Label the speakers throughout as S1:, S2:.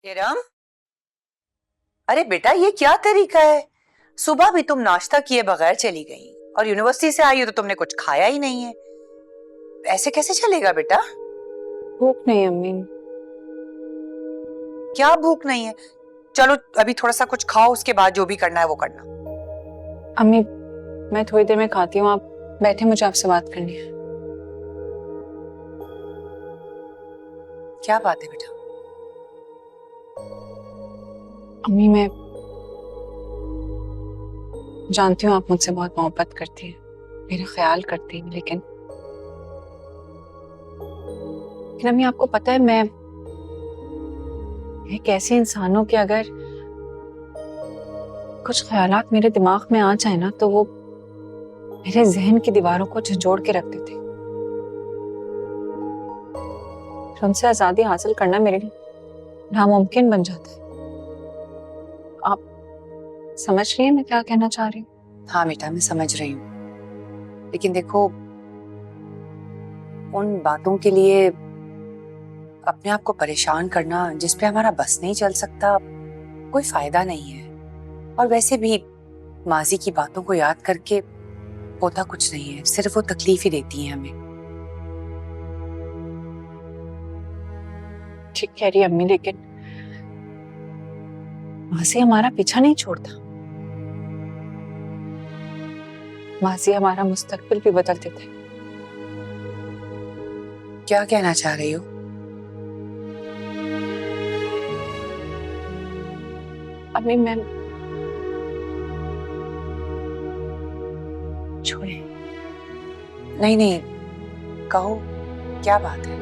S1: इरम, अरे बेटा ये क्या तरीका है? सुबह भी तुम नाश्ता किए बगैर चली गई और यूनिवर्सिटी से आई हो तो तुमने कुछ खाया ही नहीं है। ऐसे कैसे चलेगा बेटा?
S2: भूख नहीं अम्मी।
S1: क्या भूख नहीं है? चलो अभी थोड़ा सा कुछ खाओ, उसके बाद जो भी करना है वो करना।
S2: अम्मी मैं थोड़ी देर में खाती हूँ, आप बैठे, मुझे आपसे बात करनी है।
S1: क्या बात है बेटा?
S2: अम्मी मैं जानती हूँ आप मुझसे बहुत मोहब्बत करती हैं, मेरा ख्याल करती हैं, लेकिन अम्मी आपको पता है मैं एक ऐसे इंसान हूं कि अगर कुछ ख्यालात मेरे दिमाग में आ जाए ना तो वो मेरे जहन की दीवारों को झंझोड़ के रख देते। उनसे आजादी हासिल करना मेरे लिए नामुमकिन बन जाता है। आप समझ रही हैं मैं क्या कहना चाह रही हूँ?
S1: हाँ बेटा मैं समझ रही हूँ, लेकिन देखो उन बातों के लिए अपने आप को परेशान करना जिस पे हमारा बस नहीं चल सकता कोई फायदा नहीं है। और वैसे भी माजी की बातों को याद करके होता कुछ नहीं है, सिर्फ वो तकलीफ ही देती है हमें।
S2: ठीक कह रही है अम्मी, लेकिन माजी हमारा पीछा नहीं छोड़ता। माजी हमारा मुस्तकबिल भी बदल देता है।
S1: क्या कहना चाह रही हो?
S2: अम्मी मैं छोड़े।
S1: नहीं नहीं, कहो क्या बात है?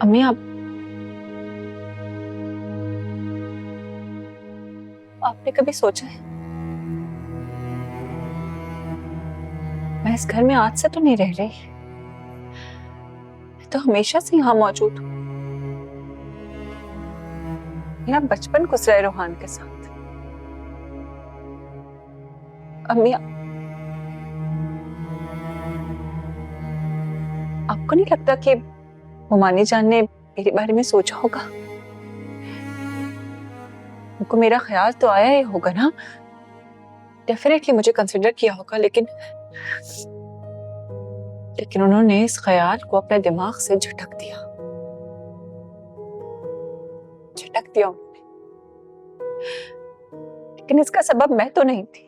S2: अम्मी आपने कभी सोचा है मैं इस घर में आज से तो नहीं रह रही, मैं तो हमेशा से यहाँ मौजूद हूँ। मेरा बचपन गुजरा है रोहान के साथ। अम्मी आपको नहीं लगता कि हुमानी जान ने मेरे बारे में सोचा होगा? उनको मेरा ख्याल तो आया ही होगा ना, डेफिनेटली मुझे कंसिडर किया होगा, लेकिन उन्होंने इस ख्याल को अपने दिमाग से झटक दिया उन्होंने। लेकिन इसका सबब मैं तो नहीं थी,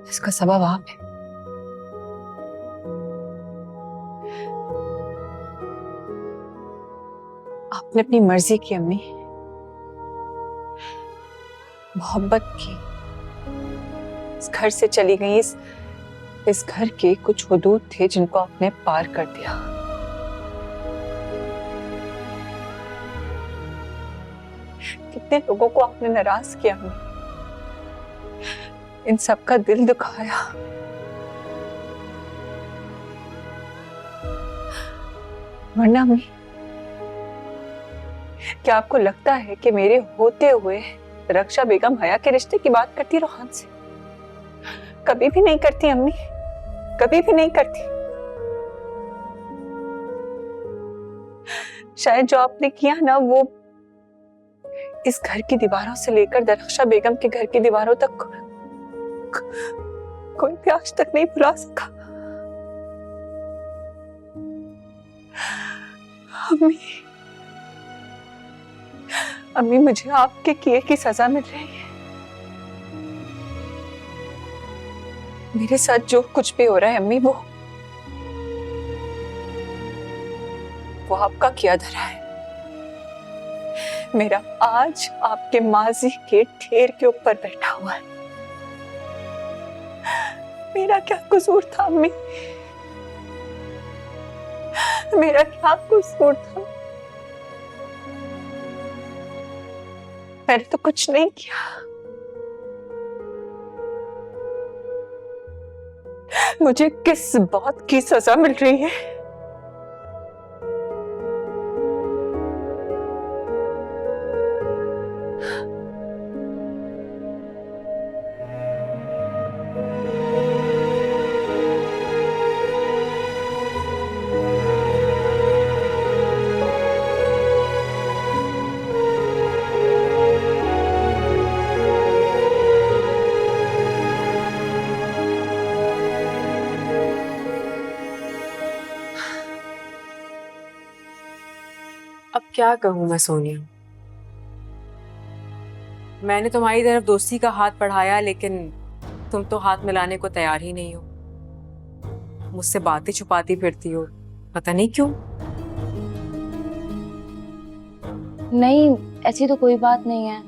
S2: इसका सबब आप है। आपने अपनी मर्जी की अम्मी, मोहब्बत की, इस घर से चली गई। इस घर के कुछ हुदूद थे जिनको आपने पार कर दिया। कितने लोगों को आपने नाराज किया अम्मी, इन सब का दिल दुखाया। वरना अम्मी क्या आपको लगता है कि मेरे होते हुए रक्षा बेगम हया के रिश्ते की बात करती रोहान से? कभी भी नहीं करती अम्मी, कभी भी नहीं करती। शायद जो आपने किया ना वो इस घर की दीवारों से लेकर दरख्शा बेगम के घर की दीवारों तक कोई भी आज तक नहीं भुला सका। अम्मी अम्मी मुझे आपके किए की सजा मिल रही है। मेरे साथ जो कुछ भी हो रहा है अम्मी, वो आपका किया धरा है। मेरा आज आपके माजी के ढेर के ऊपर बैठा हुआ है। मेरा क्या कसूर था अम्मी? मेरा क्या कसूर था? मैंने तो कुछ नहीं किया। मुझे किस बात की सजा मिल रही है?
S3: अब क्या कहूँ मैं सोनिया, मैंने तुम्हारी तरफ दोस्ती का हाथ बढ़ाया, लेकिन तुम तो हाथ मिलाने को तैयार ही नहीं हो। मुझसे बातें छुपाती फिरती हो, पता नहीं क्यों।
S4: नहीं, ऐसी तो कोई बात नहीं है।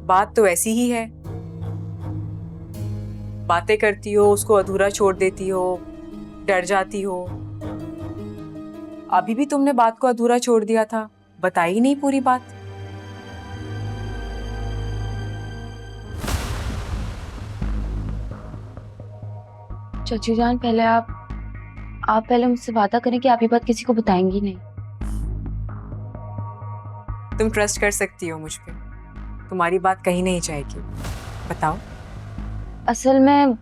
S3: बात तो ऐसी ही है, बातें करती हो, उसको अधूरा छोड़ देती हो, डर जाती हो। अभी भी तुमने बात को अधूरा छोड़ दिया था, बताई ही नहीं पूरी बात।
S4: चाची जान, पहले आप पहले मुझसे वादा करें कि आप ये बात किसी को बताएंगी नहीं।
S3: तुम ट्रस्ट कर सकती हो मुझ पे, तुम्हारी बात कहीं नहीं जाएगी। बताओ।
S4: असल में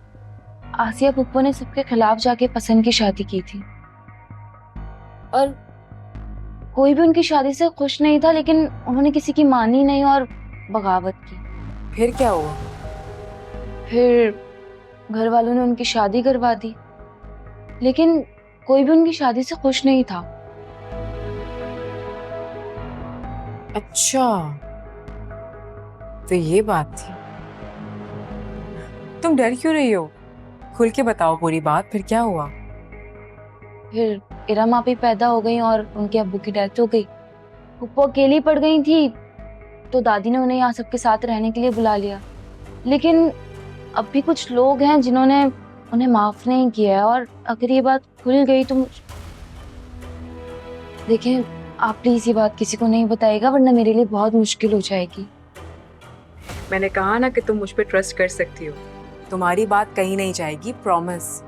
S4: आसिया पुप्पो ने सबके खिलाफ जाके पसंद की शादी की थी और कोई भी उनकी शादी से खुश नहीं था, लेकिन उन्होंने किसी की मानी नहीं और बगावत की।
S3: फिर क्या हुआ?
S4: फिर घर वालों ने उनकी शादी करवा दी, लेकिन कोई भी उनकी शादी से खुश नहीं था।
S3: अच्छा, तो ये बात थी। तुम डर क्यों रही हो? खुल के बताओ पूरी बात, फिर क्या हुआ?
S4: फिर इरम आप ही पैदा हो गई और उनके अब्बू की डेथ हो गई। पुप्पो अकेली पड़ गई थी, तो दादी ने उन्हें यहाँ सबके साथ रहने के लिए बुला लिया। लेकिन अब भी कुछ लोग हैं जिन्होंने उन्हें माफ नहीं किया है, और अगर ये बात खुल गई तो देखें, आप प्लीज ये बात किसी को नहीं बताइएगा, वरना मेरे लिए बहुत मुश्किल हो जाएगी।
S3: मैंने कहा ना कि तुम मुझ पे ट्रस्ट कर सकती हो, तुम्हारी बात कहीं नहीं जाएगी, प्रॉमिस।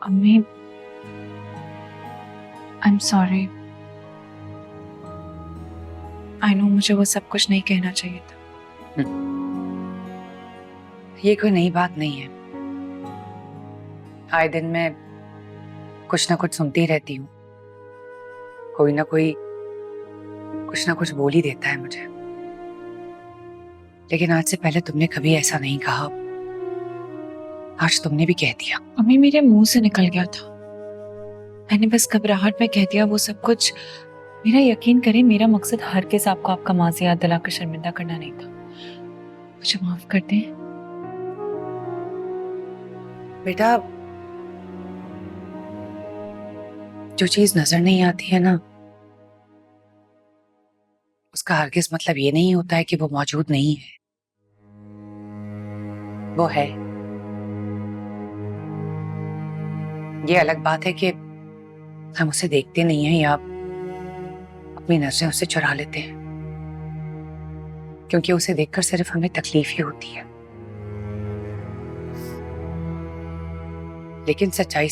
S4: अम्मी, I am sorry. I know मुझे वो सब कुछ नहीं कहना चाहिए था।
S1: ये कोई नई बात नहीं है। आए दिन मैं कुछ ना कुछ सुनती रहती हूँ, कोई ना कोई कुछ ना कुछ बोल ही देता है मुझे। लेकिन आज से पहले तुमने कभी ऐसा नहीं कहा, आज तुमने भी कह दिया।
S4: अम्मी, मेरे मुंह से निकल गया था, मैंने बस घबराहट में कह दिया वो सब कुछ। मेरा यकीन करें, मेरा मकसद हर किस आपको आपका माँ से याद दिलाकर शर्मिंदा करना नहीं था। मुझे माफ कर दें।
S1: बेटा, जो चीज नजर नहीं आती है ना, उसका हरगिज मतलब ये नहीं होता है कि वो मौजूद नहीं है। वो है। ये अलग बात है कि हम उसे देखते नहीं हैं या अपनी नजरें उससे चुरा लेते हैं, क्योंकि उसे देखकर सिर्फ हमें तकलीफ ही होती है। लेकिन सच्चाई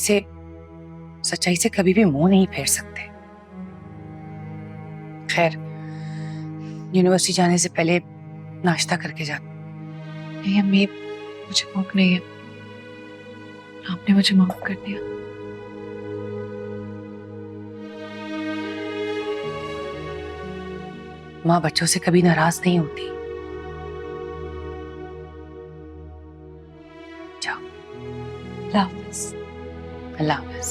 S1: से कभी भी मुंह नहीं फेर सकते। खैर, यूनिवर्सिटी जाने से पहले नाश्ता करके जा।
S4: नहीं अम्मी, मुझे भूख नहीं है, आपने मुझे माफ कर दिया।
S1: माँ बच्चों से कभी नाराज नहीं होती। जाओ।
S4: अल्लाह हाफिज।
S1: अल्लाह हाफिज।